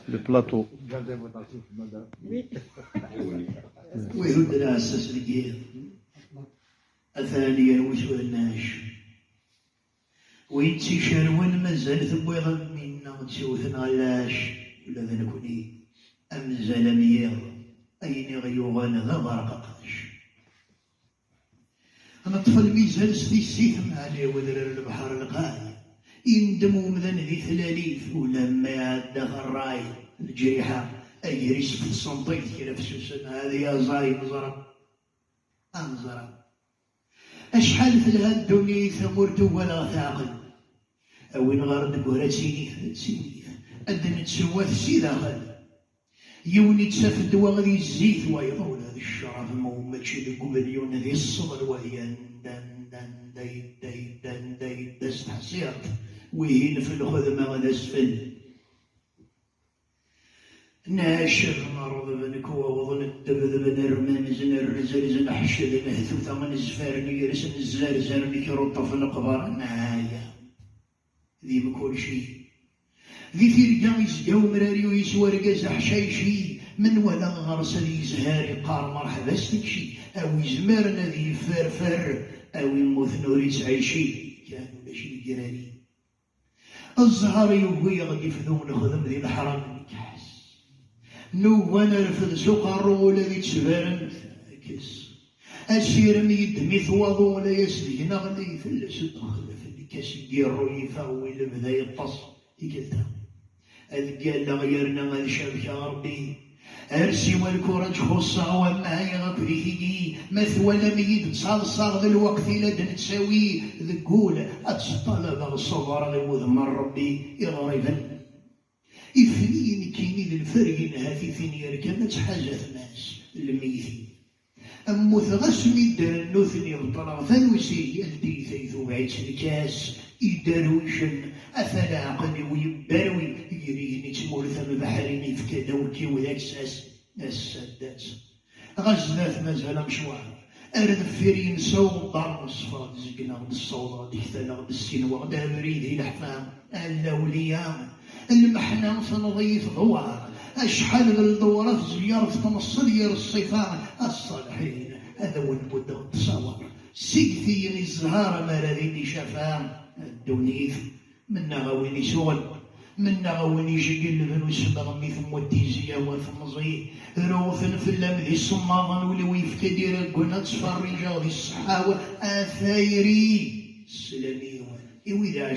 Le plateau. ويهد الأساس الجير الثانية وسوالناش وينتي شارون مازال ثبويغا منا تسوثن غلاش ولا ذنكوني أمزال مياه أين غيوغان ذا غرقاش أنا طفل ميزال ستي السيثم عليه وذرر البحر القاي يندمو مذن ذي ثلاليث ولما يعدى الراي الجريحة أجريس في الصنطيط كلا في سوسن هذه يا زاي مزرب أنزرب أشحال في الهد دوني ثمرت ولا ثاقل أوين غرد كورتيني سيني أدن تسواث سيدا خل يوني تسافد وغذي الزيت ويضول هذا الشرف مومتشي لقبليون ذي الصبر وهي دن دن دي دي دن دي دست حسيرت وهين في الخدمة غدا اسفل ناشر مرض بنكوا وظن الدبذ بن الرمامز الرزرز نحشد نهثوثا من الزفارني يرسن الزارزارني كيروطا في القبر نهاية ذي بكل شيء ذي ثيرجا يسجاو مراري ويسوى رقاز حشايشي من ولا غرسل يزهاري قار مرحبا ستكشي أو يزمرنا ذي فرفر أو يموت نوريس عيشي كانوا لاشي جراري الزهر يوهي غدي فذون خذم ذي الحرام كحس نوانا رفض سقر ولا ذي تسبارن كس أسير يدمي ثواضو ولا يسلي نغلي فلس الدخل في الكاس يديرو يفاوي لبدا يطص يكلتا قال لغيرنا غير شبكة ربي أرسي والكورة خصها وما هي غبريكي مثوى لميد تصلصغ ذا الوقت لدن تساوي ذكولة أتسطلب الصغر غيوذ من ربي يغربا إثنين كيني للفرق هاتي ثنين كانت حاجة ناس الميثين أمو ثغسمي دار النوثني بطرافان وسيدي ألدي ثيثو بعيد الكاس يدارويشن أفلا عقلي ويباروي يريني تمورثا بحريني في كدوكي وذاك ساس السادات غزلات مازال مشوار أرد فيرين سوق دار الصفات زقنا غد الصوضة ديكتالا غد السين وغدا بريدي الحفام الأولياء المحنة صنضيف غوار أشحال بالدورة زيارة تنصلير الصفان الصالحين هذا هو المدة والتصور سيكثي الزهار مرادين شفام الدونيث منا غويني سول منا غويني شقل بنو سبغمي ثم الديزية وثمزي روثن في اللم ذي الصماغن ولويف كدير القناة صفر رجال الصحاوة أثيري السلامية إوذا